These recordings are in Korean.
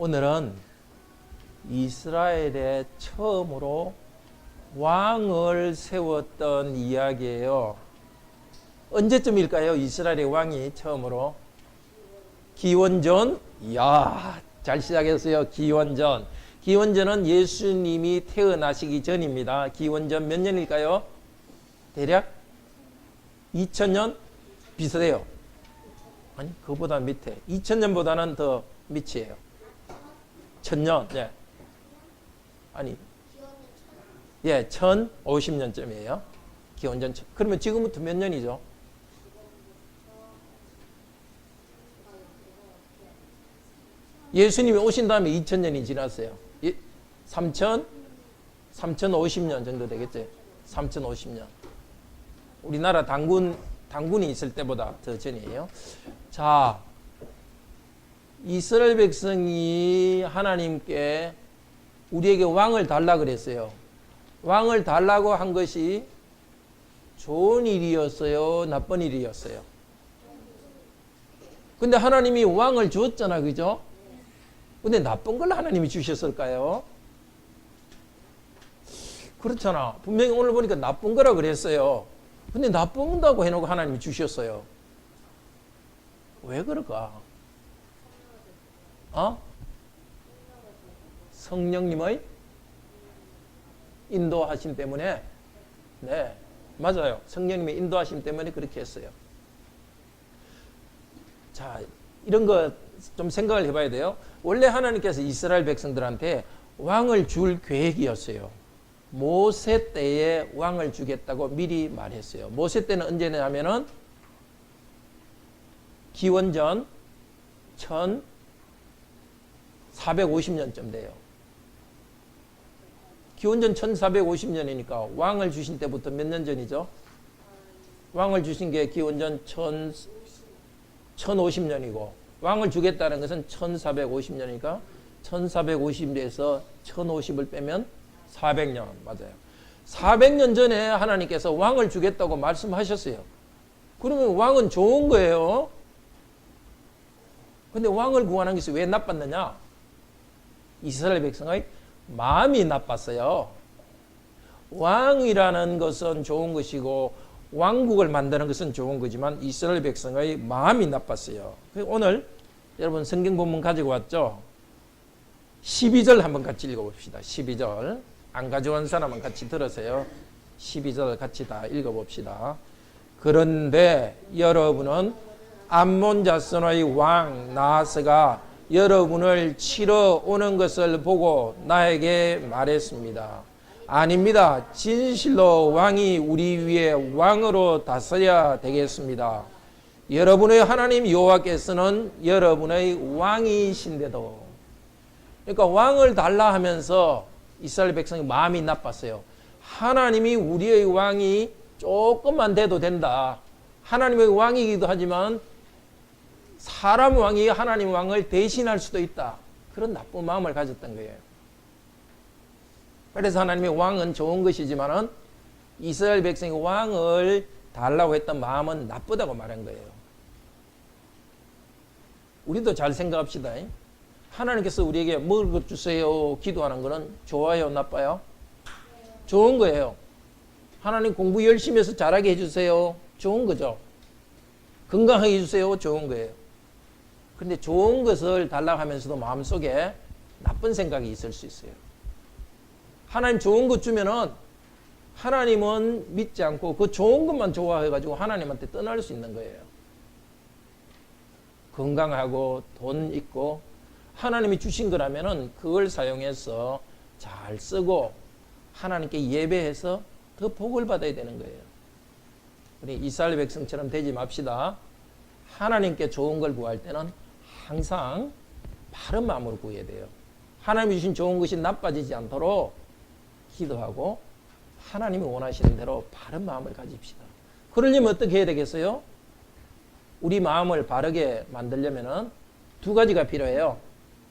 오늘은 이스라엘에 처음으로 왕을 세웠던 이야기예요. 언제쯤일까요? 이스라엘의 왕이 처음으로? 기원전, 이야, 잘 시작했어요. 기원전. 기원전은 예수님이 태어나시기 전입니다. 기원전 몇 년일까요? 대략 2000년? 비슷해요. 아니, 그보다 밑에. 2000년보다는 더 밑이에요. 1000년, 예. 아니, 예, 1050년쯤이에요. 기원전. 그러면 지금부터 몇 년이죠? 예수님이 오신 다음에 2000년이 지났어요. 3050년 정도 되겠지? 3050년. 우리나라 당군이 있을 때보다 더 전이에요. 자, 이스라엘 백성이 하나님께 우리에게 왕을 달라 그랬어요. 왕을 달라고 한 것이 좋은 일이었어요? 나쁜 일이었어요? 근데 하나님이 왕을 주었잖아, 그죠? 근데 나쁜 걸 하나님이 주셨을까요? 그렇잖아. 분명히 오늘 보니까 나쁜 거라 그랬어요. 근데 나쁜다고 해놓고 하나님이 주셨어요. 왜 그럴까? 성령님의 인도하심 때문에. 네, 맞아요. 성령님의 인도하심 때문에 그렇게 했어요. 자, 이런 거 좀 생각을 해봐야 돼요. 원래 하나님께서 이스라엘 백성들한테 왕을 줄 계획이었어요. 모세 때에 왕을 주겠다고 미리 말했어요. 모세 때는 언제냐면은 기원전 1450년쯤 돼요. 기원전 1450년이니까 왕을 주신 때부터 몇 년 전이죠? 왕을 주신 게 기원전 1050년이고 왕을 주겠다는 것은 1450년이니까 1450에서 1050을 빼면 400년. 맞아요. 400년 전에 하나님께서 왕을 주겠다고 말씀하셨어요. 그러면 왕은 좋은 거예요. 근데 왕을 구하는 것이 왜 나빴느냐? 이스라엘 백성의 마음이 나빴어요. 왕이라는 것은 좋은 것이고 왕국을 만드는 것은 좋은 거지만 이스라엘 백성의 마음이 나빴어요. 오늘 여러분 성경 본문 가지고 왔죠? 12절 한번 같이 읽어봅시다. 12절. 안 가져온 사람은 같이 들으세요. 12절 같이 다 읽어봅시다. 그런데 여러분은 암몬 자손의 왕 나하스가 여러분을 치러 오는 것을 보고 나에게 말했습니다. 아닙니다. 진실로 왕이 우리 위에 왕으로 다스려야 되겠습니다. 여러분의 하나님 여호와께서는 여러분의 왕이신데도. 그러니까 왕을 달라 하면서 이스라엘 백성이 마음이 나빴어요. 하나님이 우리의 왕이 조금만 돼도 된다. 하나님의 왕이기도 하지만 사람 왕이 하나님 왕을 대신할 수도 있다. 그런 나쁜 마음을 가졌던 거예요. 그래서 하나님의 왕은 좋은 것이지만은 이스라엘 백성이 왕을 달라고 했던 마음은 나쁘다고 말한 거예요. 우리도 잘 생각합시다. 하나님께서 우리에게 먹을 것 주세요 기도하는 거는 좋아요, 나빠요? 좋은 거예요. 하나님 공부 열심히 해서 잘하게 해주세요. 좋은 거죠. 건강하게 해주세요. 좋은 거예요. 근데 좋은 것을 달라고 하면서도 마음속에 나쁜 생각이 있을 수 있어요. 하나님 좋은 것 주면은 하나님은 믿지 않고 그 좋은 것만 좋아해가지고 하나님한테 떠날 수 있는 거예요. 건강하고 돈 있고 하나님이 주신 거라면은 그걸 사용해서 잘 쓰고 하나님께 예배해서 더 복을 받아야 되는 거예요. 우리 이스라엘 백성처럼 되지 맙시다. 하나님께 좋은 걸 구할 때는 항상 바른 마음으로 구해야 돼요. 하나님이 주신 좋은 것이 나빠지지 않도록 기도하고 하나님이 원하시는 대로 바른 마음을 가집시다. 그러려면 어떻게 해야 되겠어요? 우리 마음을 바르게 만들려면 두 가지가 필요해요.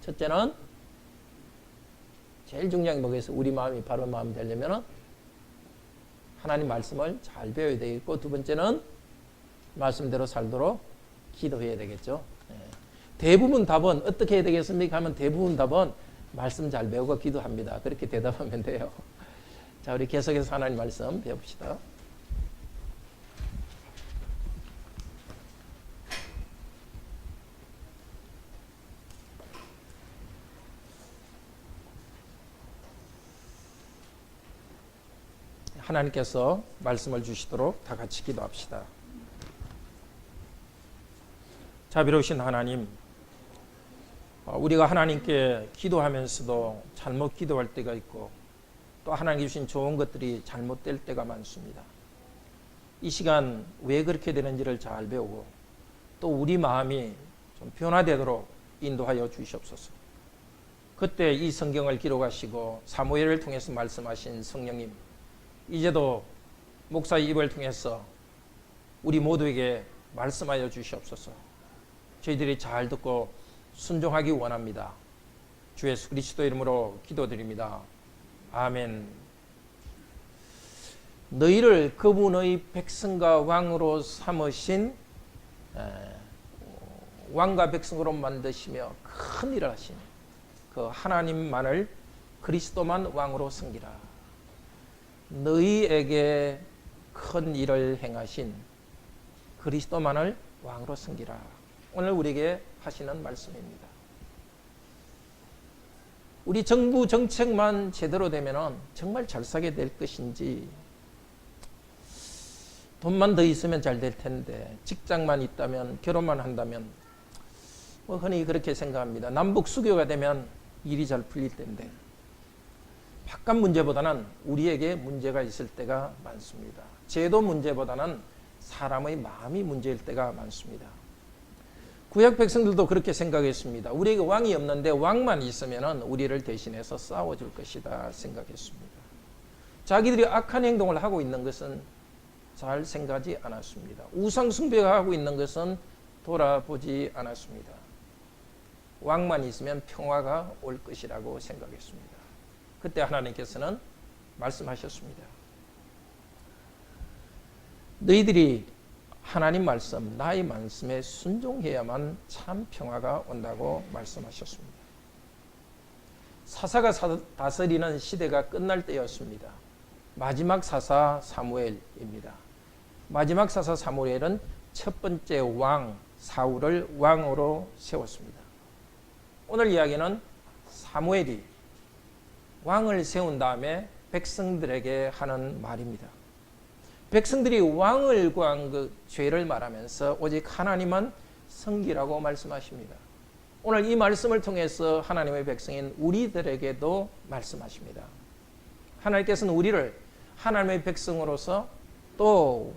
첫째는 제일 중요한 게 뭐겠어요? 우리 마음이 바른 마음이 되려면 하나님 말씀을 잘 배워야 되겠고, 두 번째는 말씀대로 살도록 기도해야 되겠죠. 대부분 답은 어떻게 해야 되겠습니까? 하면 대부분 답은 말씀 잘 배우고 기도합니다. 그렇게 대답하면 돼요. 자, 우리 계속해서 하나님 말씀 배웁시다. 하나님께서 말씀을 주시도록 다 같이 기도합시다. 자비로우신 하나님, 우리가 하나님께 기도하면서도 잘못 기도할 때가 있고 또 하나님 주신 좋은 것들이 잘못될 때가 많습니다. 이 시간 왜 그렇게 되는지를 잘 배우고 또 우리 마음이 좀 변화되도록 인도하여 주시옵소서. 그때 이 성경을 기록하시고 사무엘을 통해서 말씀하신 성령님, 이제도 목사의 입을 통해서 우리 모두에게 말씀하여 주시옵소서. 저희들이 잘 듣고 순종하기 원합니다. 주 예수 그리스도 이름으로 기도드립니다. 아멘. 너희를 그분의 백성과 왕으로 삼으신 왕과 백성으로 만드시며 큰 일을 하신 그 하나님만을 그리스도만 왕으로 섬기라. 너희에게 큰 일을 행하신 그리스도만을 왕으로 섬기라. 오늘 우리에게 하시는 말씀입니다. 우리 정부 정책만 제대로 되면 정말 잘 살게 될 것인지, 돈만 더 있으면 잘 될 텐데, 직장만 있다면, 결혼만 한다면, 흔히 그렇게 생각합니다. 남북 수교가 되면 일이 잘 풀릴 텐데, 바깥 문제보다는 우리에게 문제가 있을 때가 많습니다. 제도 문제보다는 사람의 마음이 문제일 때가 많습니다. 구약 백성들도 그렇게 생각했습니다. 우리에게 왕이 없는데 왕만 있으면 우리를 대신해서 싸워줄 것이다 생각했습니다. 자기들이 악한 행동을 하고 있는 것은 잘 생각하지 않았습니다. 우상 숭배하고 있는 것은 돌아보지 않았습니다. 왕만 있으면 평화가 올 것이라고 생각했습니다. 그때 하나님께서는 말씀하셨습니다. 너희들이 하나님 말씀, 나의 말씀에 순종해야만 참 평화가 온다고 말씀하셨습니다. 사사가 다스리는 시대가 끝날 때였습니다. 마지막 사사 사무엘입니다. 마지막 사사 사무엘은 첫 번째 왕 사울을 왕으로 세웠습니다. 오늘 이야기는 사무엘이 왕을 세운 다음에 백성들에게 하는 말입니다. 백성들이 왕을 구한 그 죄를 말하면서 오직 하나님만 섬기라고 말씀하십니다. 오늘 이 말씀을 통해서 하나님의 백성인 우리들에게도 말씀하십니다. 하나님께서는 우리를 하나님의 백성으로서 또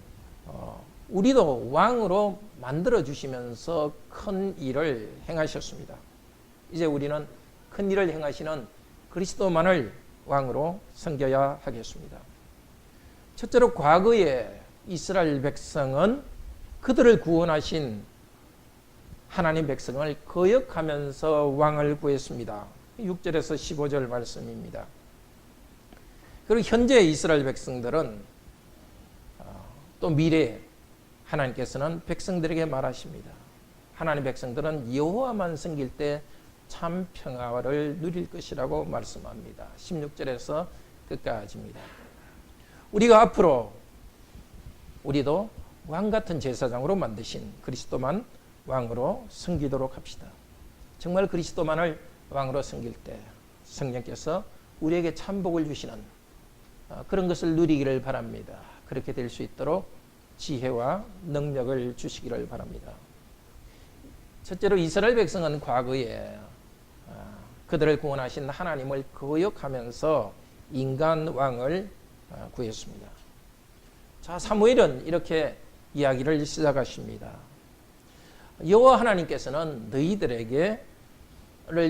우리도 왕으로 만들어 주시면서 큰 일을 행하셨습니다. 이제 우리는 큰 일을 행하시는 그리스도만을 왕으로 섬겨야 하겠습니다. 첫째로 과거에 이스라엘 백성은 그들을 구원하신 하나님 백성을 거역하면서 왕을 구했습니다. 6절에서 15절 말씀입니다. 그리고 현재 이스라엘 백성들은 또 미래에 하나님께서는 백성들에게 말하십니다. 하나님 백성들은 여호와만 섬길 때 참 평화를 누릴 것이라고 말씀합니다. 16절에서 끝까지입니다. 우리가 앞으로 우리도 왕 같은 제사장으로 만드신 그리스도만 왕으로 섬기도록 합시다. 정말 그리스도만을 왕으로 섬길 때 성령께서 우리에게 참복을 주시는 그런 것을 누리기를 바랍니다. 그렇게 될 수 있도록 지혜와 능력을 주시기를 바랍니다. 첫째로 이스라엘 백성은 과거에 그들을 구원하신 하나님을 거역하면서 인간 왕을 구했습니다. 자, 사무엘은 이렇게 이야기를 시작하십니다. 여호와 하나님께서는 너희들에게를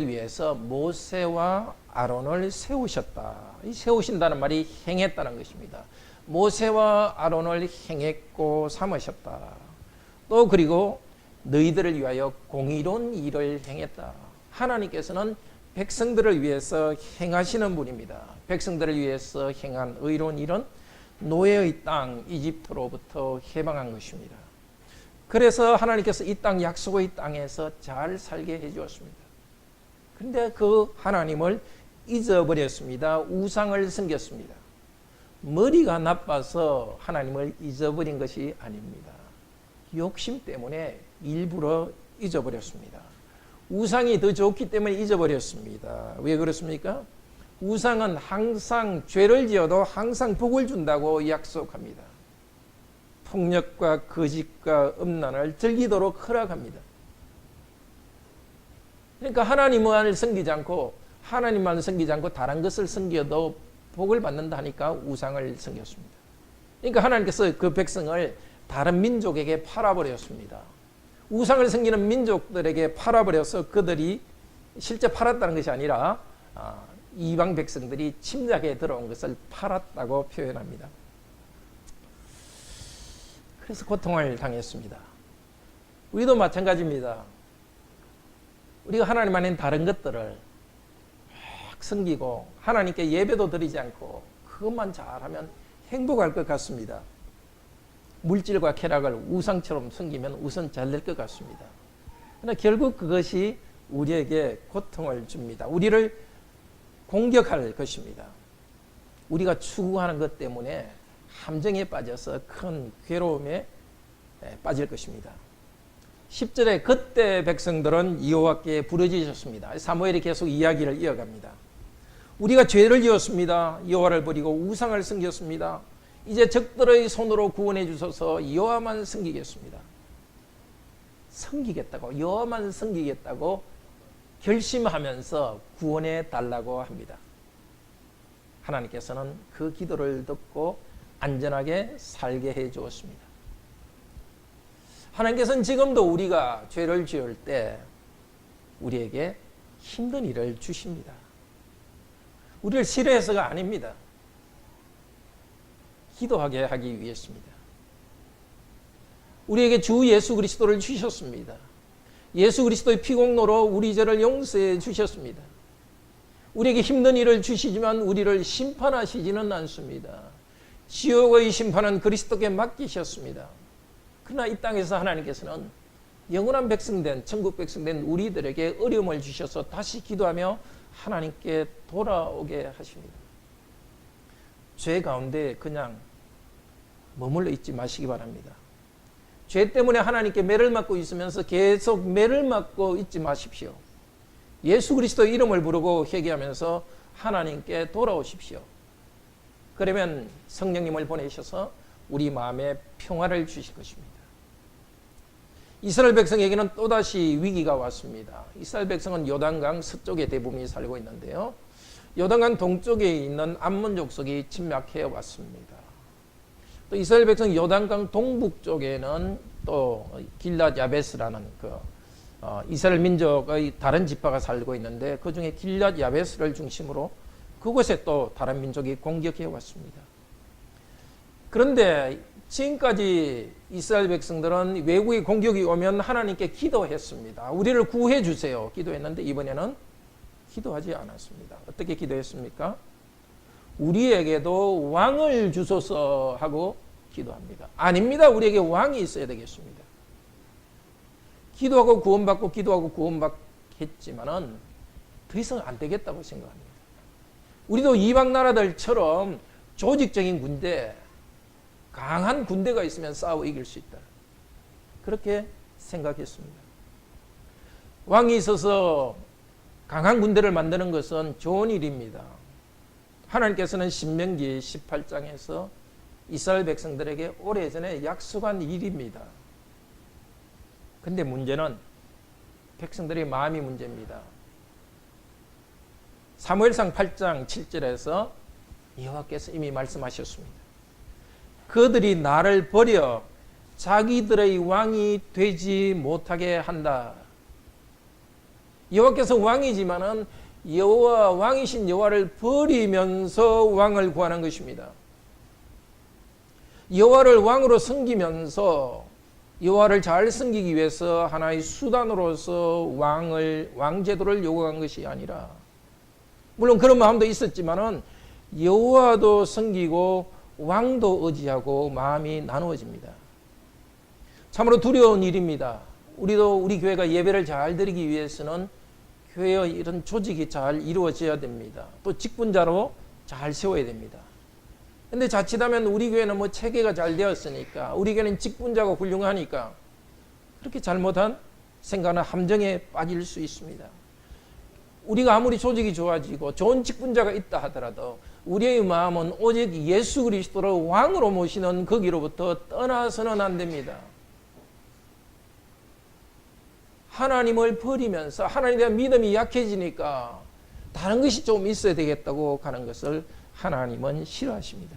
위해서 모세와 아론을 세우셨다. 이 세우신다는 말이 행했다는 것입니다. 모세와 아론을 행했고 삼으셨다. 또 그리고 너희들을 위하여 공의로운 일을 행했다. 하나님께서는 백성들을 위해서 행하시는 분입니다. 백성들을 위해서 행한 의로운 일은 노예의 땅 이집트로부터 해방한 것입니다. 그래서 하나님께서 이 땅, 약속의 땅에서 잘 살게 해주었습니다. 그런데 그 하나님을 잊어버렸습니다. 우상을 섬겼습니다. 머리가 나빠서 하나님을 잊어버린 것이 아닙니다. 욕심 때문에 일부러 잊어버렸습니다. 우상이 더 좋기 때문에 잊어버렸습니다. 왜 그렇습니까? 우상은 항상 죄를 지어도 항상 복을 준다고 약속합니다. 폭력과 거짓과 음란을 즐기도록 허락합니다. 그러니까 하나님만을 섬기지 않고 하나님만 섬기지 않고 다른 것을 섬겨도 복을 받는다 하니까 우상을 섬겼습니다. 그러니까 하나님께서 그 백성을 다른 민족에게 팔아버렸습니다. 우상을 섬기는 민족들에게 팔아버려서 그들이 실제 팔았다는 것이 아니라 이방 백성들이 침략에 들어온 것을 팔았다고 표현합니다. 그래서 고통을 당했습니다. 우리도 마찬가지입니다. 우리가 하나님 안에 다른 것들을 막 섬기고 하나님께 예배도 드리지 않고 그것만 잘하면 행복할 것 같습니다. 물질과 쾌락을 우상처럼 섬기면 우선 잘 될 것 같습니다. 그러나 결국 그것이 우리에게 고통을 줍니다. 우리를 공격할 것입니다. 우리가 추구하는 것 때문에 함정에 빠져서 큰 괴로움에 빠질 것입니다. 10절에 그때 백성들은 여호와께 부르짖었습니다. 사무엘이 계속 이야기를 이어갑니다. 우리가 죄를 지었습니다. 여호와를 버리고 우상을 섬겼습니다. 이제 적들의 손으로 구원해 주소서. 여호와만 섬기겠습니다. 섬기겠다고, 여호와만 섬기겠다고 결심하면서 구원해 달라고 합니다. 하나님께서는 그 기도를 듣고 안전하게 살게 해 주었습니다. 하나님께서는 지금도 우리가 죄를 지을 때 우리에게 힘든 일을 주십니다. 우리를 싫어해서가 아닙니다. 기도하게 하기 위해서입니다. 우리에게 주 예수 그리스도를 주셨습니다. 예수 그리스도의 피공로로 우리 죄를 용서해 주셨습니다. 우리에게 힘든 일을 주시지만 우리를 심판하시지는 않습니다. 지옥의 심판은 그리스도께 맡기셨습니다. 그러나 이 땅에서 하나님께서는 영원한 백성된, 천국 백성된 우리들에게 어려움을 주셔서 다시 기도하며 하나님께 돌아오게 하십니다. 죄 가운데 그냥 머물러 있지 마시기 바랍니다. 죄 때문에 하나님께 매를 맞고 있으면서 계속 매를 맞고 있지 마십시오. 예수 그리스도의 이름을 부르고 회개하면서 하나님께 돌아오십시오. 그러면 성령님을 보내셔서 우리 마음에 평화를 주실 것입니다. 이스라엘 백성에게는 또다시 위기가 왔습니다. 이스라엘 백성은 요단강 서쪽에 대부분이 살고 있는데요. 요단강 동쪽에 있는 암몬 족속이 침략해 왔습니다. 또 이스라엘 백성 요단강 동북쪽에는 또 길랏 야베스라는 이스라엘 민족의 다른 지파가 살고 있는데 그 중에 길랏 야베스를 중심으로 그곳에 또 다른 민족이 공격해 왔습니다. 그런데 지금까지 이스라엘 백성들은 외국의 공격이 오면 하나님께 기도했습니다. 우리를 구해 주세요. 기도했는데 이번에는 기도하지 않았습니다. 어떻게 기도했습니까? 우리에게도 왕을 주소서 하고 기도합니다. 아닙니다. 우리에게 왕이 있어야 되겠습니다. 기도하고 구원받고 기도하고 구원받겠지만은 더 이상 안 되겠다고 생각합니다. 우리도 이방 나라들처럼 조직적인 군대, 강한 군대가 있으면 싸워 이길 수 있다. 그렇게 생각했습니다. 왕이 있어서 강한 군대를 만드는 것은 좋은 일입니다. 하나님께서는 신명기 18장에서 이스라엘 백성들에게 오래전에 약속한 일입니다. 근데 문제는 백성들의 마음이 문제입니다. 사무엘상 8장 7절에서 여호와께서 이미 말씀하셨습니다. 그들이 나를 버려 자기들의 왕이 되지 못하게 한다. 여호와께서 왕이지만은 여호와 왕이신 여호와를 버리면서 왕을 구하는 것입니다. 여호와를 왕으로 섬기면서 여호와를 잘 섬기기 위해서 하나의 수단으로서 왕제도를 요구한 것이 아니라, 물론 그런 마음도 있었지만은 여호와도 섬기고 왕도 의지하고 마음이 나누어집니다. 참으로 두려운 일입니다. 우리도 우리 교회가 예배를 잘 드리기 위해서는 교회의 이런 조직이 잘 이루어져야 됩니다. 또 직분자로 잘 세워야 됩니다. 근데 자칫하면 우리 교회는 뭐 체계가 잘 되었으니까, 우리 교회는 직분자가 훌륭하니까 그렇게 잘못한 생각은 함정에 빠질 수 있습니다. 우리가 아무리 조직이 좋아지고 좋은 직분자가 있다 하더라도 우리의 마음은 오직 예수 그리스도를 왕으로 모시는 거기로부터 떠나서는 안 됩니다. 하나님을 버리면서 하나님에 대한 믿음이 약해지니까 다른 것이 좀 있어야 되겠다고 가는 것을 하나님은 싫어하십니다.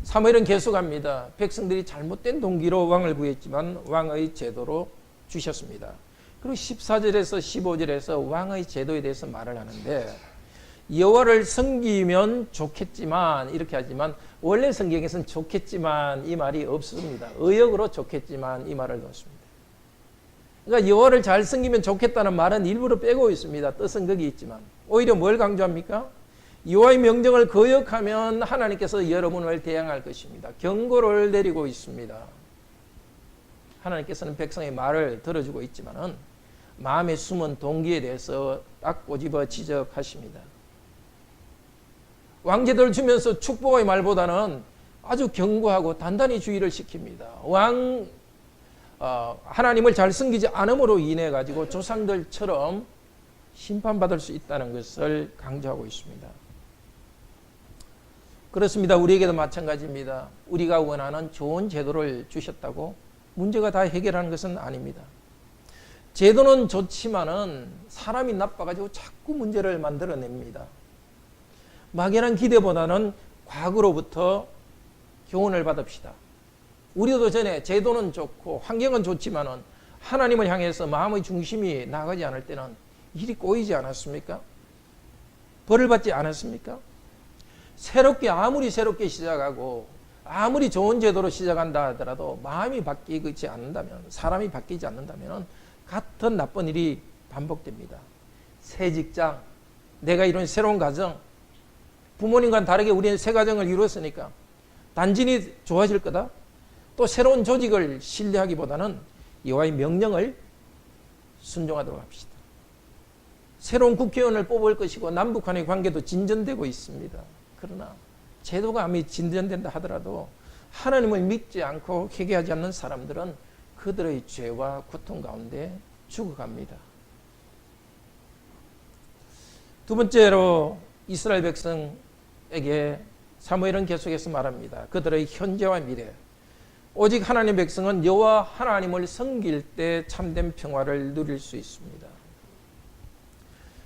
사무엘은 계속합니다. 백성들이 잘못된 동기로 왕을 구했지만 왕의 제도로 주셨습니다. 그리고 14절에서 15절에서 왕의 제도에 대해서 말을 하는데, 여호와를 섬기면 좋겠지만 이렇게 하지만, 원래 성경에서는 좋겠지만 이 말이 없습니다. 의역으로 좋겠지만 이 말을 넣습니다. 그러니까 여호와를 잘 섬기면 좋겠다는 말은 일부러 빼고 있습니다. 뜻은 거기 있지만 오히려 뭘 강조합니까? 여호와의 명령을 거역하면 하나님께서 여러분을 대항할 것입니다. 경고를 내리고 있습니다. 하나님께서는 백성의 말을 들어주고 있지만은 마음에 숨은 동기에 대해서 딱 꼬집어 지적하십니다. 왕제도를 주면서 축복의 말보다는 아주 경고하고 단단히 주의를 시킵니다. 하나님을 잘 섬기지 않음으로 인해 가지고 조상들처럼 심판받을 수 있다는 것을 강조하고 있습니다. 그렇습니다. 우리에게도 마찬가지입니다. 우리가 원하는 좋은 제도를 주셨다고 문제가 다 해결하는 것은 아닙니다. 제도는 좋지만은 사람이 나빠가지고 자꾸 문제를 만들어냅니다. 막연한 기대보다는 과거로부터 교훈을 받읍시다. 우리도 전에 제도는 좋고 환경은 좋지만은 하나님을 향해서 마음의 중심이 나가지 않을 때는 일이 꼬이지 않았습니까? 벌을 받지 않았습니까? 아무리 새롭게 시작하고 아무리 좋은 제도로 시작한다 하더라도 마음이 바뀌지 않는다면, 사람이 바뀌지 않는다면 같은 나쁜 일이 반복됩니다. 새 직장, 내가 이룬 새로운 가정, 부모님과는 다르게 우리는 새 가정을 이루었으니까 단순히 좋아질 거다? 또 새로운 조직을 신뢰하기보다는 여호와의 명령을 순종하도록 합시다. 새로운 국회의원을 뽑을 것이고 남북 간의 관계도 진전되고 있습니다. 그러나 제도가 아무리 진전된다 하더라도 하나님을 믿지 않고 회개하지 않는 사람들은 그들의 죄와 고통 가운데 죽어갑니다. 두 번째로 이스라엘 백성에게 사무엘은 계속해서 말합니다. 그들의 현재와 미래. 오직 하나님의 백성은 여호와 하나님을 섬길 때 참된 평화를 누릴 수 있습니다.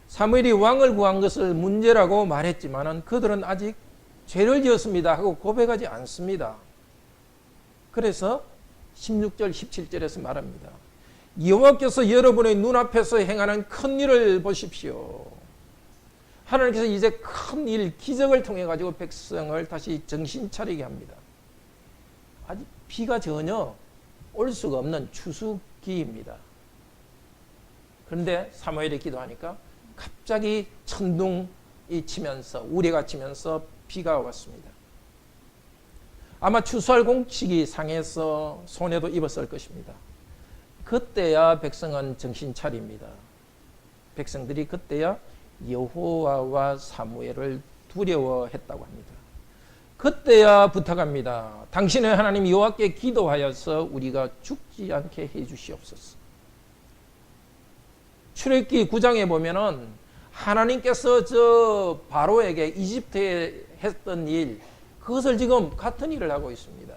사무엘이 왕을 구한 것을 문제라고 말했지만 그들은 아직 죄를 지었습니다 하고 고백하지 않습니다. 그래서 16절 17절에서 말합니다. 여호와께서 여러분의 눈앞에서 행하는 큰 일을 보십시오. 하나님께서 이제 큰 일, 기적을 통해 가지고 백성을 다시 정신 차리게 합니다. 아직 비가 전혀 올 수가 없는 추수기입니다. 그런데 사무엘이 기도하니까 갑자기 천둥이 치면서, 우레가 치면서 비가 왔습니다. 아마 추수할 공식이 상해서 손해도 입었을 것입니다. 그때야 백성은 정신 차립니다. 백성들이 그때야 여호와와 사무엘을 두려워했다고 합니다. 그때야 부탁합니다. 당신의 하나님 여호와께 기도하여서 우리가 죽지 않게 해 주시옵소서. 출애굽기 9장에 보면은 하나님께서 저 바로에게 이집트에 했던 일, 그것을 지금 같은 일을 하고 있습니다.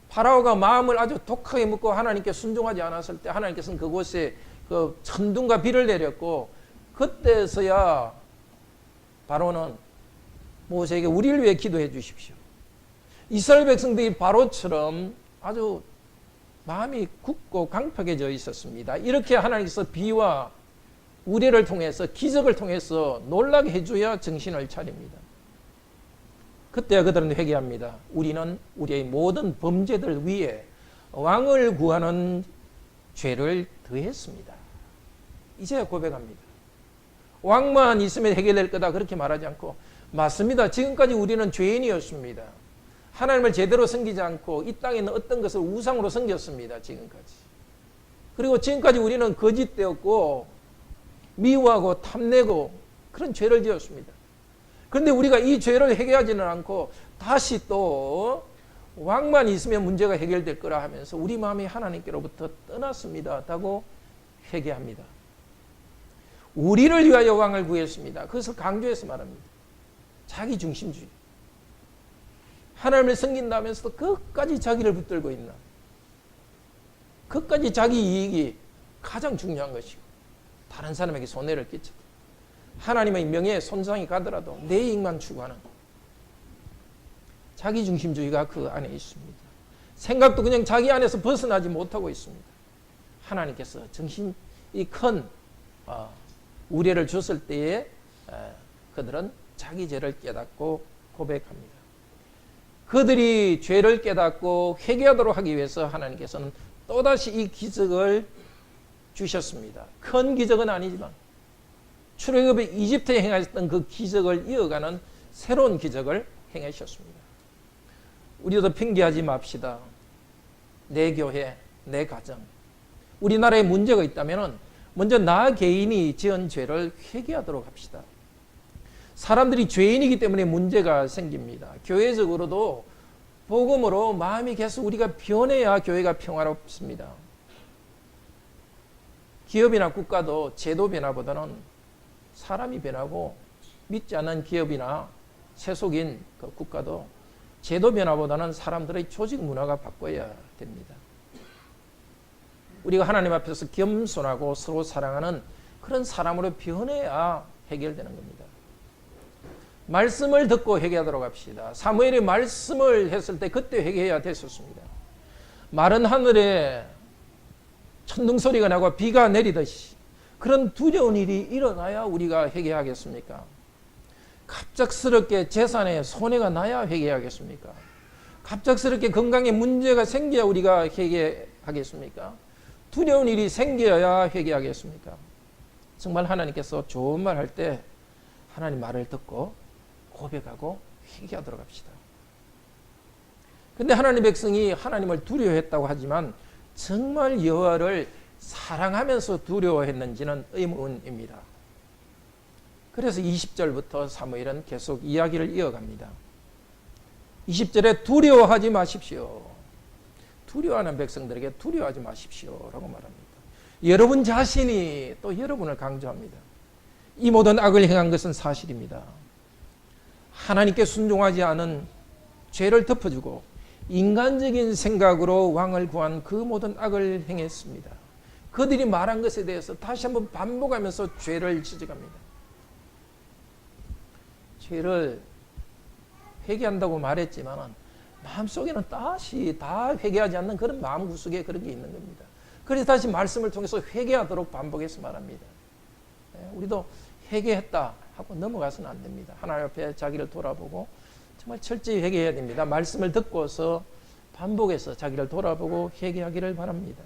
파라오가 마음을 아주 독하게 먹고 하나님께 순종하지 않았을 때 하나님께서는 그곳에 그 천둥과 비를 내렸고, 그때서야 바로는 모세에게 우리를 위해 기도해 주십시오. 이스라엘 백성들이 바로처럼 아주 마음이 굳고 강팍해져 있었습니다. 이렇게 하나님께서 비와 우레를 통해서, 기적을 통해서 놀라게 해줘야 정신을 차립니다. 그때야 그들은 회개합니다. 우리는 우리의 모든 범죄들 위에 왕을 구하는 죄를 더했습니다. 이제야 고백합니다. 왕만 있으면 해결될 거다 그렇게 말하지 않고, 맞습니다. 지금까지 우리는 죄인이었습니다. 하나님을 제대로 섬기지 않고 이 땅에 있는 어떤 것을 우상으로 섬겼습니다. 지금까지. 그리고 지금까지 우리는 거짓되었고 미워하고 탐내고 그런 죄를 지었습니다. 그런데 우리가 이 죄를 해결하지는 않고 다시 또 왕만 있으면 문제가 해결될 거라 하면서 우리 마음이 하나님께로부터 떠났습니다. 라고 회개합니다. 우리를 위하여 왕을 구했습니다. 그것을 강조해서 말합니다. 자기중심주의. 하나님을 섬긴다면서도 끝까지 자기를 붙들고 있는, 끝까지 자기 이익이 가장 중요한 것이고 다른 사람에게 손해를 끼쳐도 하나님의 명예에 손상이 가더라도 내 이익만 추구하는 자기중심주의가 그 안에 있습니다. 생각도 그냥 자기 안에서 벗어나지 못하고 있습니다. 하나님께서 정신이 큰 우려를 줬을 때에 그들은 자기 죄를 깨닫고 고백합니다. 그들이 죄를 깨닫고 회개하도록 하기 위해서 하나님께서는 또다시 이 기적을 주셨습니다. 큰 기적은 아니지만 출애굽에 이집트에 행하셨던 그 기적을 이어가는 새로운 기적을 행하셨습니다. 우리도 핑계하지 맙시다. 내 교회, 내 가정. 우리나라에 문제가 있다면 먼저 나 개인이 지은 죄를 회개하도록 합시다. 사람들이 죄인이기 때문에 문제가 생깁니다. 교회적으로도 복음으로 마음이 계속 우리가 변해야 교회가 평화롭습니다. 기업이나 국가도 제도 변화보다는 사람이 변하고, 믿지 않는 기업이나 세속인 그 국가도 제도 변화보다는 사람들의 조직 문화가 바꿔야 됩니다. 우리가 하나님 앞에서 겸손하고 서로 사랑하는 그런 사람으로 변해야 해결되는 겁니다. 말씀을 듣고 회개하도록 합시다. 사무엘이 말씀을 했을 때 그때 회개해야 됐었습니다. 마른 하늘에 천둥소리가 나고 비가 내리듯이 그런 두려운 일이 일어나야 우리가 회개하겠습니까? 갑작스럽게 재산에 손해가 나야 회개하겠습니까? 갑작스럽게 건강에 문제가 생겨야 우리가 회개하겠습니까? 두려운 일이 생겨야 회개하겠습니까? 정말 하나님께서 좋은 말 할 때 하나님 말을 듣고 고백하고 회개하도록 합시다. 근데 하나님 백성이 하나님을 두려워했다고 하지만 정말 여호와를 사랑하면서 두려워했는지는 의문입니다. 그래서 20절부터 사무엘은 계속 이야기를 이어갑니다. 20절에 두려워하지 마십시오. 두려워하는 백성들에게 두려워하지 마십시오 라고 말합니다. 여러분 자신이 또 여러분을 강조합니다. 이 모든 악을 행한 것은 사실입니다. 하나님께 순종하지 않은 죄를 덮어주고 인간적인 생각으로 왕을 구한 그 모든 악을 행했습니다. 그들이 말한 것에 대해서 다시 한번 반복하면서 죄를 지적합니다. 죄를 회개한다고 말했지만 마음속에는 다시 다 회개하지 않는 그런 마음구석에 그런 게 있는 겁니다. 그래서 다시 말씀을 통해서 회개하도록 반복해서 말합니다. 우리도 회개했다 하고 넘어가서는 안 됩니다. 하나님 앞에 자기를 돌아보고 정말 철저히 회개해야 됩니다. 말씀을 듣고서 반복해서 자기를 돌아보고 회개하기를 바랍니다.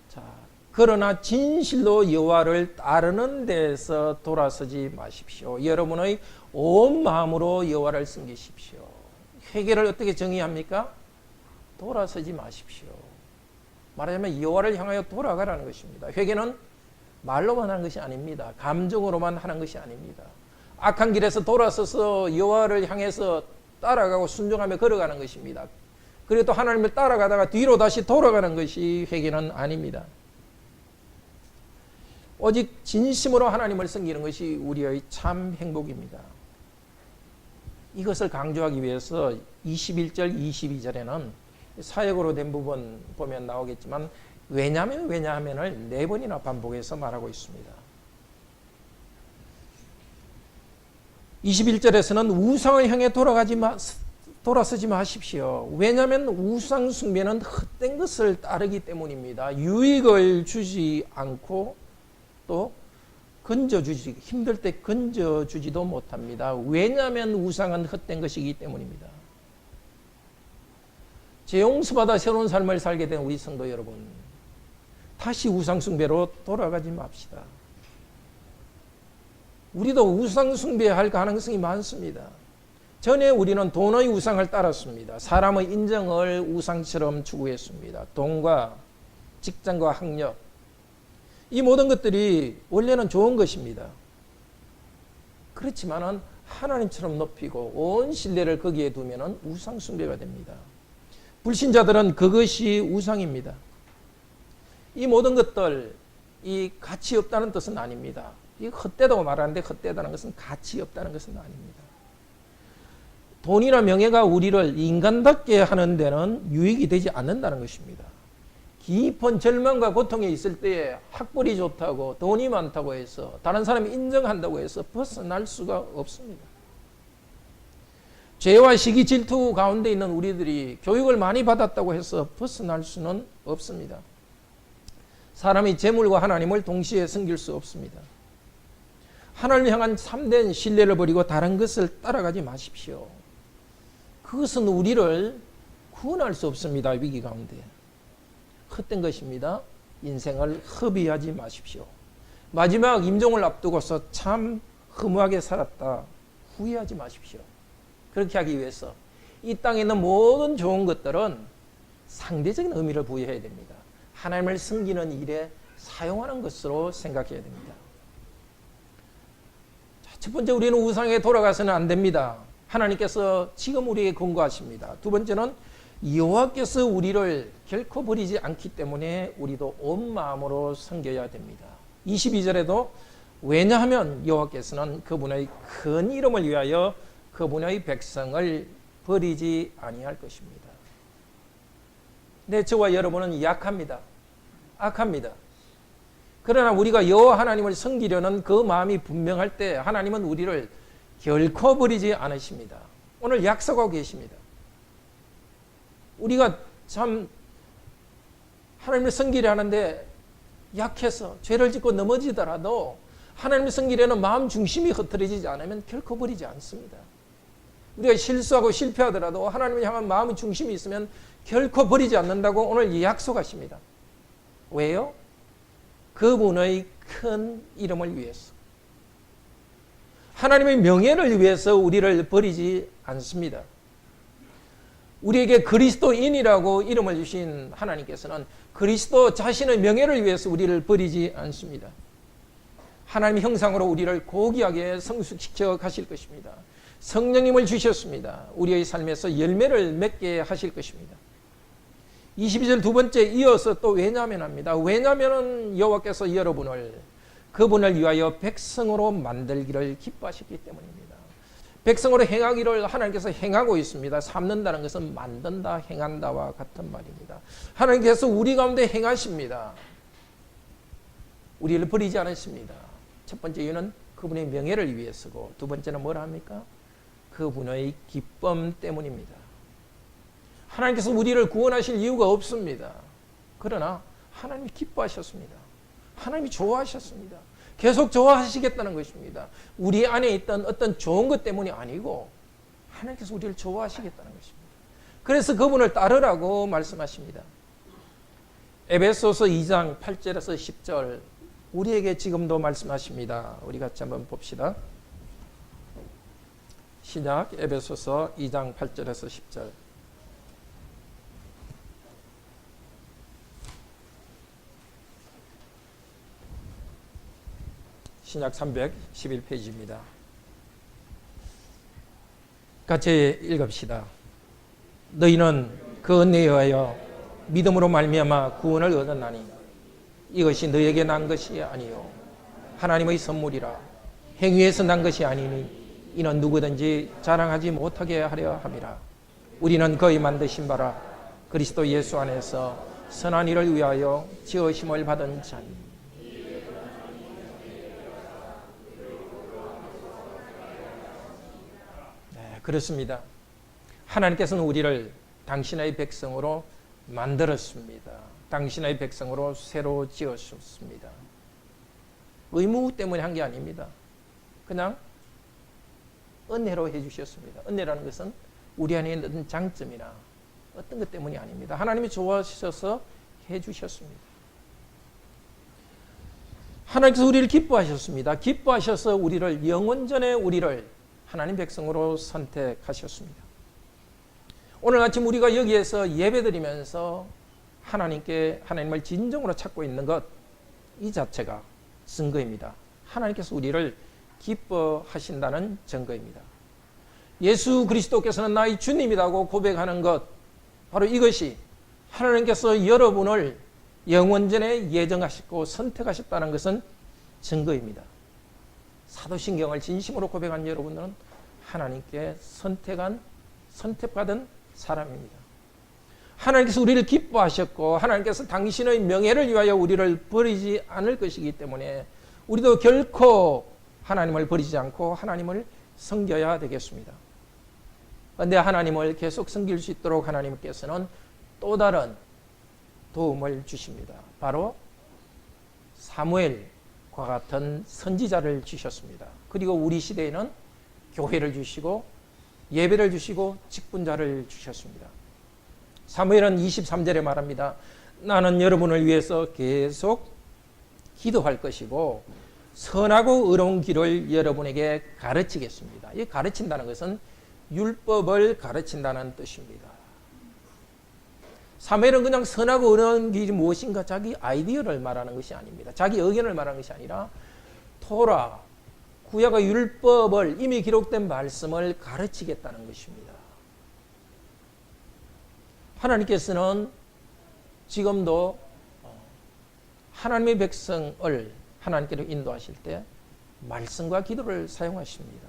자, 그러나 진실로 여호와를 따르는 데서 돌아서지 마십시오. 여러분의 온 마음으로 여호와를 섬기십시오. 회개를 어떻게 정의합니까? 돌아서지 마십시오. 말하자면 여호와를 향하여 돌아가라는 것입니다. 회개는 말로만 하는 것이 아닙니다. 감정으로만 하는 것이 아닙니다. 악한 길에서 돌아서서 여호와를 향해서 따라가고 순종하며 걸어가는 것입니다. 그리고 또 하나님을 따라가다가 뒤로 다시 돌아가는 것이 회개는 아닙니다. 오직 진심으로 하나님을 섬기는 것이 우리의 참 행복입니다. 이것을 강조하기 위해서 21절, 22절에는 사역으로 된 부분 보면 나오겠지만 왜냐면을 4번이나 반복해서 말하고 있습니다. 21절에서는 우상을 향해 돌아서지 마십시오. 왜냐하면 우상 숭배는 헛된 것을 따르기 때문입니다. 유익을 주지 않고 또 건져주지, 힘들 때 건져주지도 못합니다. 왜냐하면 우상은 헛된 것이기 때문입니다. 재용서받아 새로운 삶을 살게 된 우리 성도 여러분, 다시 우상 숭배로 돌아가지 맙시다. 우리도 우상 숭배할 가능성이 많습니다. 전에 우리는 돈의 우상을 따랐습니다. 사람의 인정을 우상처럼 추구했습니다. 돈과 직장과 학력, 이 모든 것들이 원래는 좋은 것입니다. 그렇지만은 하나님처럼 높이고 온 신뢰를 거기에 두면은 우상 숭배가 됩니다. 불신자들은 그것이 우상입니다. 이 모든 것들, 이 가치 없다는 뜻은 아닙니다. 이 헛되다고 말하는데 헛되다는 것은 가치 없다는 것은 아닙니다. 돈이나 명예가 우리를 인간답게 하는 데는 유익이 되지 않는다는 것입니다. 깊은 절망과 고통에 있을 때에 학벌이 좋다고 돈이 많다고 해서 다른 사람이 인정한다고 해서 벗어날 수가 없습니다. 죄와 시기 질투 가운데 있는 우리들이 교육을 많이 받았다고 해서 벗어날 수는 없습니다. 사람이 재물과 하나님을 동시에 섬길 수 없습니다. 하나님을 향한 참된 신뢰를 버리고 다른 것을 따라가지 마십시오. 그것은 우리를 구원할 수 없습니다. 위기 가운데. 헛된 것입니다. 인생을 허비하지 마십시오. 마지막 임종을 앞두고서 참 허무하게 살았다. 후회하지 마십시오. 그렇게 하기 위해서 이 땅에 있는 모든 좋은 것들은 상대적인 의미를 부여해야 됩니다. 하나님을 섬기는 일에 사용하는 것으로 생각해야 됩니다. 자, 첫 번째, 우리는 우상에 돌아가서는 안 됩니다. 하나님께서 지금 우리에게 권고하십니다. 두 번째는 여호와께서 우리를 결코 버리지 않기 때문에 우리도 온 마음으로 섬겨야 됩니다. 22절에도 왜냐하면 여호와께서는 그분의 큰 이름을 위하여 그분의 백성을 버리지 아니할 것입니다. 네, 저와 여러분은 약합니다. 악합니다. 그러나 우리가 여호와 하나님을 섬기려는 그 마음이 분명할 때 하나님은 우리를 결코 버리지 않으십니다. 오늘 약속하고 계십니다. 우리가 참 하나님을 섬기려 하는데 약해서 죄를 짓고 넘어지더라도 하나님을 섬기려는 마음 중심이 흐트러지지 않으면 결코 버리지 않습니다. 우리가 실수하고 실패하더라도 하나님을 향한 마음의 중심이 있으면 결코 버리지 않는다고 오늘 약속하십니다. 왜요? 그분의 큰 이름을 위해서. 하나님의 명예를 위해서 우리를 버리지 않습니다. 우리에게 그리스도인이라고 이름을 주신 하나님께서는 그리스도 자신의 명예를 위해서 우리를 버리지 않습니다. 하나님의 형상으로 우리를 고귀하게 성숙시켜 가실 것입니다. 성령님을 주셨습니다. 우리의 삶에서 열매를 맺게 하실 것입니다. 22절 두 번째 이어서 또 왜냐하면 합니다. 왜냐하면 여호와께서 여러분을 그분을 위하여 백성으로 만들기를 기뻐하셨기 때문입니다. 백성으로 행하기를 하나님께서 행하고 있습니다. 삼는다는 것은 만든다, 행한다와 같은 말입니다. 하나님께서 우리 가운데 행하십니다. 우리를 버리지 않으십니다. 첫 번째 이유는 그분의 명예를 위해서고, 두 번째는 뭐라 합니까? 그분의 기쁨 때문입니다. 하나님께서 우리를 구원하실 이유가 없습니다. 그러나 하나님이 기뻐하셨습니다. 하나님이 좋아하셨습니다. 계속 좋아하시겠다는 것입니다. 우리 안에 있던 어떤 좋은 것 때문이 아니고 하나님께서 우리를 좋아하시겠다는 것입니다. 그래서 그분을 따르라고 말씀하십니다. 에베소서 2장 8절에서 10절 우리에게 지금도 말씀하십니다. 우리 같이 한번 봅시다. 시작. 에베소서 2장 8절에서 10절. 신약 311페이지입니다. 같이 읽읍시다. 너희는 그 은혜에 의하여 믿음으로 말미암아 구원을 얻었나니 이것이 너희에게 난 것이 아니요 하나님의 선물이라. 행위에서 난 것이 아니니 이는 누구든지 자랑하지 못하게 하려 함이라. 우리는 그의 만드신 바라 그리스도 예수 안에서 선한 일을 위하여 지으심을 받은 자니. 그렇습니다. 하나님께서는 우리를 당신의 백성으로 만들었습니다. 당신의 백성으로 새로 지으셨습니다. 의무 때문에 한 게 아닙니다. 그냥 은혜로 해주셨습니다. 은혜라는 것은 우리 안에 있는 장점이나 어떤 것 때문이 아닙니다. 하나님이 좋아하셔서 해주셨습니다. 하나님께서 우리를 기뻐하셨습니다. 기뻐하셔서 우리를 영원전에 우리를 하나님 백성으로 선택하셨습니다. 오늘 아침 우리가 여기에서 예배드리면서 하나님을 진정으로 찾고 있는 것, 이 자체가 증거입니다. 하나님께서 우리를 기뻐하신다는 증거입니다. 예수 그리스도께서는 나의 주님이라고 고백하는 것, 바로 이것이 하나님께서 여러분을 영원전에 예정하셨고 선택하셨다는 것은 증거입니다. 사도신경을 진심으로 고백한 여러분들은 하나님께 선택받은 사람입니다. 하나님께서 우리를 기뻐하셨고 하나님께서 당신의 명예를 위하여 우리를 버리지 않을 것이기 때문에 우리도 결코 하나님을 버리지 않고 하나님을 섬겨야 되겠습니다. 그런데 하나님을 계속 섬길 수 있도록 하나님께서는 또 다른 도움을 주십니다. 바로 사무엘과 같은 선지자를 주셨습니다. 그리고 우리 시대에는 교회를 주시고 예배를 주시고 직분자를 주셨습니다. 사무엘은 23절에 말합니다. 나는 여러분을 위해서 계속 기도할 것이고 선하고 의로운 길을 여러분에게 가르치겠습니다. 이 가르친다는 것은 율법을 가르친다는 뜻입니다. 사무엘은 그냥 선하고 의로운 길이 무엇인가 자기 아이디어를 말하는 것이 아닙니다. 자기 의견을 말하는 것이 아니라 토라, 구약의 율법을 이미 기록된 말씀을 가르치겠다는 것입니다. 하나님께서는 지금도 하나님의 백성을 하나님께로 인도하실 때 말씀과 기도를 사용하십니다.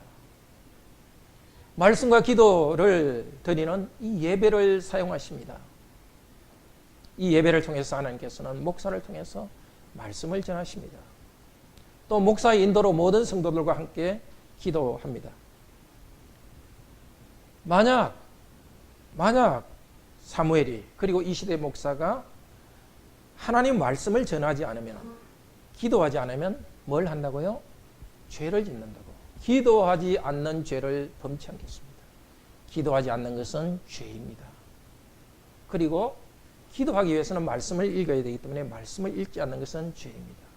말씀과 기도를 드리는 이 예배를 사용하십니다. 이 예배를 통해서 하나님께서는 목사를 통해서 말씀을 전하십니다. 또 목사의 인도로 모든 성도들과 함께 기도합니다. 만약 사무엘이 그리고 이 시대 목사가 하나님 말씀을 전하지 않으면, 기도하지 않으면 뭘 한다고요? 죄를 짓는다고. 기도하지 않는 죄를 범치 않겠습니다. 기도하지 않는 것은 죄입니다. 그리고 기도하기 위해서는 말씀을 읽어야 되기 때문에 말씀을 읽지 않는 것은 죄입니다.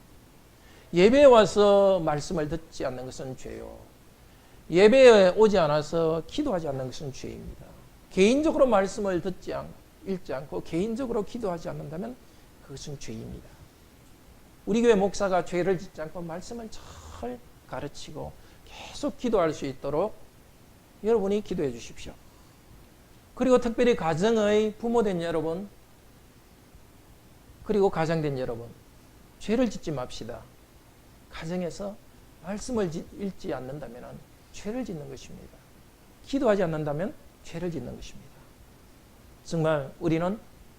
예배에 와서 말씀을 듣지 않는 것은 죄요. 예배에 오지 않아서 기도하지 않는 것은 죄입니다. 개인적으로 말씀을 읽지 않고 개인적으로 기도하지 않는다면 그것은 죄입니다. 우리 교회 목사가 죄를 짓지 않고 말씀을 잘 가르치고 계속 기도할 수 있도록 여러분이 기도해 주십시오. 그리고 특별히 가정의 부모된 여러분, 그리고 가장된 여러분, 죄를 짓지 맙시다. 가정에서 말씀을 읽지 않는다면 죄를 짓는 것입니다. 기도하지 않는다면 죄를 짓는 것입니다. 정말 우리는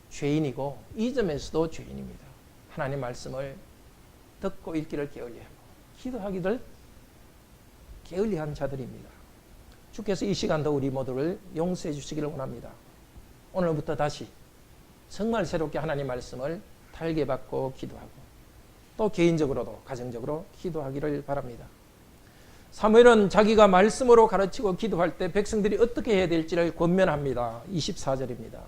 죄인이고 이 점에서도 죄인입니다. 하나님 말씀을 듣고 읽기를 게을리하고 기도하기를 게을리한 자들입니다. 주께서 이 시간도 우리 모두를 용서해 주시기를 원합니다. 오늘부터 다시 정말 새롭게 하나님 말씀을 달게 받고 기도하고 또 개인적으로도 가정적으로 기도하기를 바랍니다. 사무엘은 자기가 말씀으로 가르치고 기도할 때 백성들이 어떻게 해야 될지를 권면합니다. 24절입니다.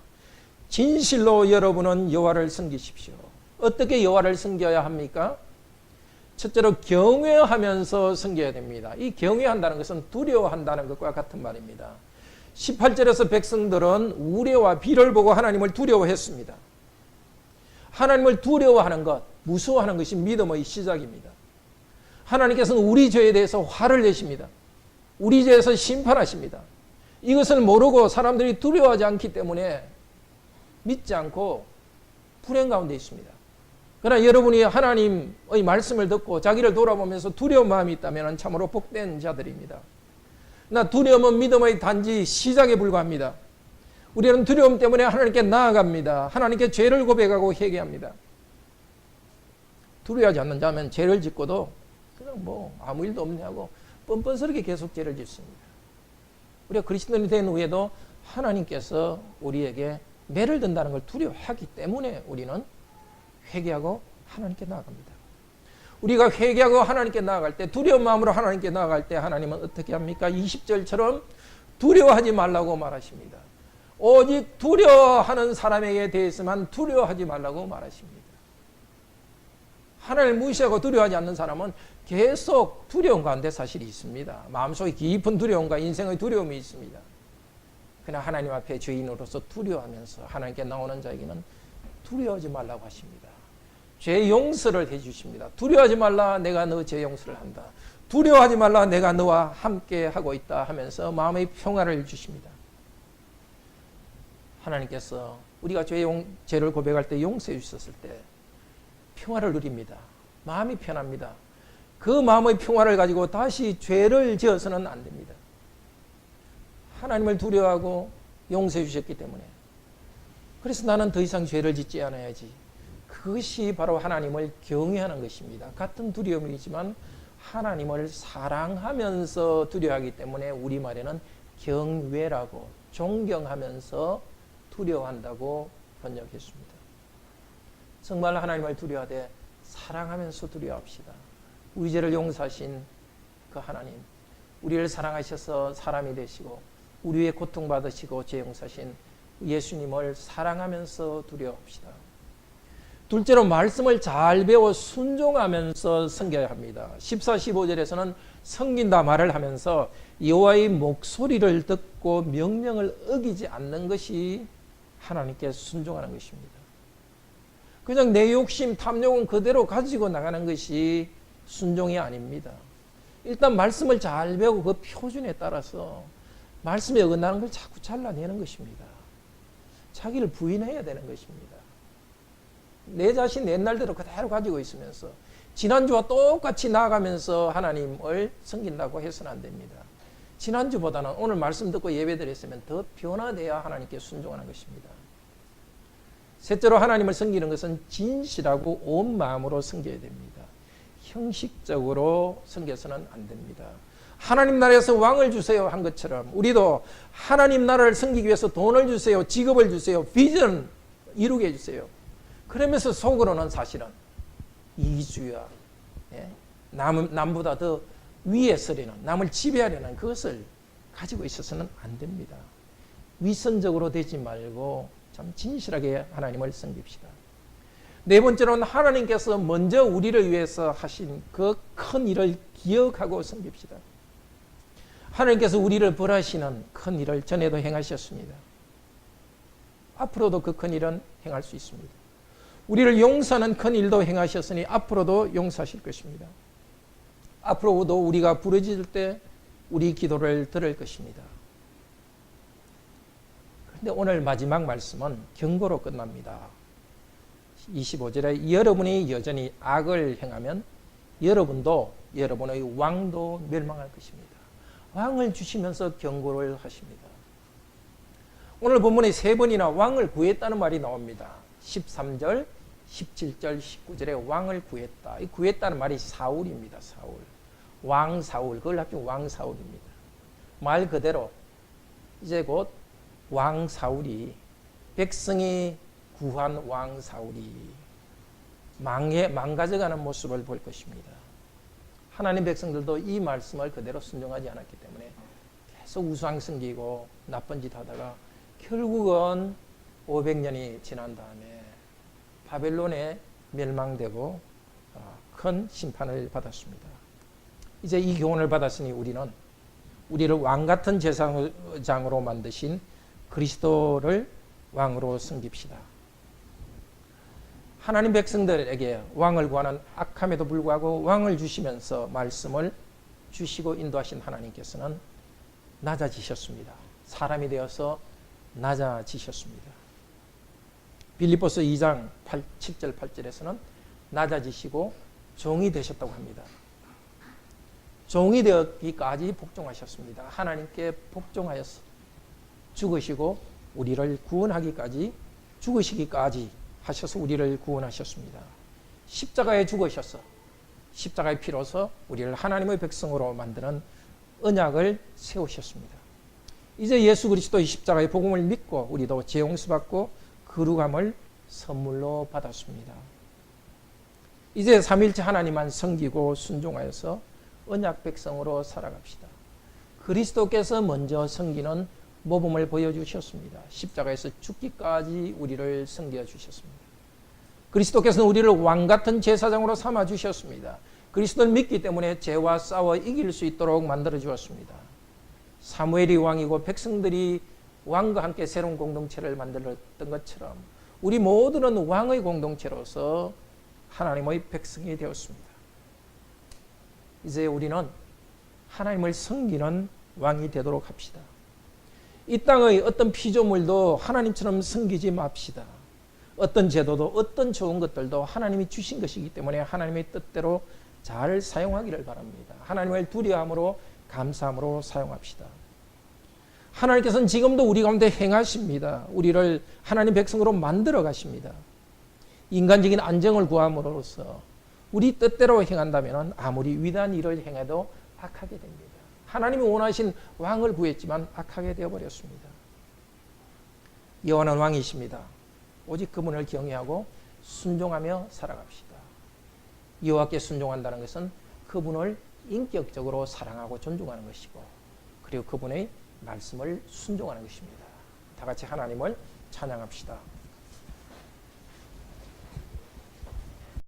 진실로 여러분은 여호와를 섬기십시오. 어떻게 여호와를 섬겨야 합니까? 첫째로 경외하면서 섬겨야 됩니다. 이 경외한다는 것은 두려워한다는 것과 같은 말입니다. 18절에서 백성들은 우레와 비를 보고 하나님을 두려워했습니다. 하나님을 두려워하는 것, 무서워하는 것이 믿음의 시작입니다. 하나님께서는 우리 죄에 대해서 화를 내십니다. 우리 죄에서 심판하십니다. 이것을 모르고 사람들이 두려워하지 않기 때문에 믿지 않고 불행 가운데 있습니다. 그러나 여러분이 하나님의 말씀을 듣고 자기를 돌아보면서 두려운 마음이 있다면 참으로 복된 자들입니다. 나 두려움은 믿음의 단지 시작에 불과합니다. 우리는 두려움 때문에 하나님께 나아갑니다. 하나님께 죄를 고백하고 회개합니다. 두려워하지 않는 자면 죄를 짓고도 그냥 아무 일도 없네 하고 뻔뻔스럽게 계속 죄를 짓습니다. 우리가 그리스도인이 된 후에도 하나님께서 우리에게 매를 든다는 걸 두려워하기 때문에 우리는 회개하고 하나님께 나아갑니다. 우리가 회개하고 하나님께 나아갈 때, 두려운 마음으로 하나님께 나아갈 때 하나님은 어떻게 합니까? 20절처럼 두려워하지 말라고 말하십니다. 오직 두려워하는 사람에게 대해서만 두려워하지 말라고 말하십니다. 하나님을 무시하고 두려워하지 않는 사람은 계속 두려움 가운데 사실이 있습니다. 마음속에 깊은 두려움과 인생의 두려움이 있습니다. 그러나 하나님 앞에 죄인으로서 두려워하면서 하나님께 나오는 자에게는 두려워하지 말라고 하십니다. 죄 용서를 해 주십니다. 두려워하지 말라, 내가 너 죄 용서를 한다. 두려워하지 말라, 내가 너와 함께 하고 있다 하면서 마음의 평화를 주십니다. 하나님께서 우리가 죄를 고백할 때 용서해 주셨을 때 평화를 누립니다. 마음이 편합니다. 그 마음의 평화를 가지고 다시 죄를 지어서는 안 됩니다. 하나님을 두려워하고 용서해 주셨기 때문에. 그래서 나는 더 이상 죄를 짓지 않아야지. 그것이 바로 하나님을 경외하는 것입니다. 같은 두려움이지만 하나님을 사랑하면서 두려워하기 때문에 우리말에는 경외라고, 존경하면서 두려워한다고 번역했습니다. 정말 하나님을 두려워하되 사랑하면서 두려워합시다. 우리 죄를 용서하신 그 하나님, 우리를 사랑하셔서 사람이 되시고 우리의 고통받으시고 죄 용서하신 예수님을 사랑하면서 두려워합시다. 둘째로 말씀을 잘 배워 순종하면서 섬겨야 합니다. 14, 15절에서는 섬긴다 말을 하면서 여호와의 목소리를 듣고 명령을 어기지 않는 것이 하나님께 순종하는 것입니다. 그냥 내 욕심, 탐욕은 그대로 가지고 나가는 것이 순종이 아닙니다. 일단 말씀을 잘 배우고 그 표준에 따라서 말씀에 어긋나는 걸 자꾸 잘라내는 것입니다. 자기를 부인해야 되는 것입니다. 내 자신 옛날대로 그대로 가지고 있으면서 지난주와 똑같이 나아가면서 하나님을 섬긴다고 해서는 안 됩니다. 지난주보다는 오늘 말씀 듣고 예배드렸으면 더 변화되어야 하나님께 순종하는 것입니다. 셋째로 하나님을 섬기는 것은 진실하고 온 마음으로 섬겨야 됩니다. 형식적으로 섬겨서는 안 됩니다. 하나님 나라에서 왕을 주세요 한 것처럼 우리도 하나님 나라를 섬기기 위해서 돈을 주세요, 직업을 주세요, 비전 이루게 해주세요. 그러면서 속으로는 사실은 이기주의와 남보다 더 위에 서려는, 남을 지배하려는 그것을 가지고 있어서는 안 됩니다. 위선적으로 되지 말고 참 진실하게 하나님을 섬깁시다. 네 번째로는 하나님께서 먼저 우리를 위해서 하신 그 큰 일을 기억하고 섬깁시다. 하나님께서 우리를 벌하시는 큰 일을 전에도 행하셨습니다. 앞으로도 그 큰 일은 행할 수 있습니다. 우리를 용서하는 큰 일도 행하셨으니 앞으로도 용서하실 것입니다. 앞으로도 우리가 부르짖을 때 우리 기도를 들을 것입니다. 그런데 오늘 마지막 말씀은 경고로 끝납니다. 25절에 여러분이 여전히 악을 행하면 여러분도 여러분의 왕도 멸망할 것입니다. 왕을 주시면서 경고를 하십니다. 오늘 본문에 세 번이나 왕을 구했다는 말이 나옵니다. 13절, 17절, 19절에 왕을 구했다. 이 구했다는 말이 사울입니다. 사울. 왕 사울. 그걸 합치면 왕 사울입니다. 말 그대로 이제 곧 왕 사울이, 백성이 구한 왕 사울이 망가져가는 모습을 볼 것입니다. 하나님 백성들도 이 말씀을 그대로 순종하지 않았기 때문에 계속 우상 섬기고 나쁜 짓 하다가 결국은 500년이 지난 다음에 바벨론에 멸망되고 큰 심판을 받았습니다. 이제 이 교훈을 받았으니 우리를 왕같은 제사장으로 만드신 그리스도를 왕으로 섬깁시다. 하나님 백성들에게 왕을 구하는 악함에도 불구하고 왕을 주시면서 말씀을 주시고 인도하신 하나님께서는 낮아지셨습니다. 사람이 되어서 낮아지셨습니다. 빌립보서 2장 7절 8절에서는 낮아지시고 종이 되셨다고 합니다. 종이 되었기까지 복종하셨습니다. 하나님께 복종하여서 죽으시고 우리를 구원하기까지, 죽으시기까지 하셔서 우리를 구원하셨습니다. 십자가에 죽으셔서 십자가의 피로서 우리를 하나님의 백성으로 만드는 언약을 세우셨습니다. 이제 예수 그리스도의 십자가의 복음을 믿고 우리도 죄 용서받고 거룩함을 선물로 받았습니다. 이제 삼위일체 하나님만 섬기고 순종하여서 언약 백성으로 살아갑시다. 그리스도께서 먼저 섬기는 모범을 보여주셨습니다. 십자가에서 죽기까지 우리를 섬겨 주셨습니다. 그리스도께서는 우리를 왕 같은 제사장으로 삼아 주셨습니다. 그리스도를 믿기 때문에 죄와 싸워 이길 수 있도록 만들어 주었습니다. 사무엘이 왕이고 백성들이 왕과 함께 새로운 공동체를 만들었던 것처럼 우리 모두는 왕의 공동체로서 하나님의 백성이 되었습니다. 이제 우리는 하나님을 섬기는 왕이 되도록 합시다. 이 땅의 어떤 피조물도 하나님처럼 섬기지 맙시다. 어떤 제도도 어떤 좋은 것들도 하나님이 주신 것이기 때문에 하나님의 뜻대로 잘 사용하기를 바랍니다. 하나님을 두려움으로 감사함으로 사용합시다. 하나님께서는 지금도 우리 가운데 행하십니다. 우리를 하나님 백성으로 만들어 가십니다. 인간적인 안정을 구함으로써 우리 뜻대로 행한다면 아무리 위대한 일을 행해도 악하게 됩니다. 하나님이 원하신 왕을 구했지만 악하게 되어버렸습니다. 여호와는 왕이십니다. 오직 그분을 경외하고 순종하며 살아갑시다. 여호와께 순종한다는 것은 그분을 인격적으로 사랑하고 존중하는 것이고 그리고 그분의 말씀을 순종하는 것입니다. 다 같이 하나님을 찬양합시다.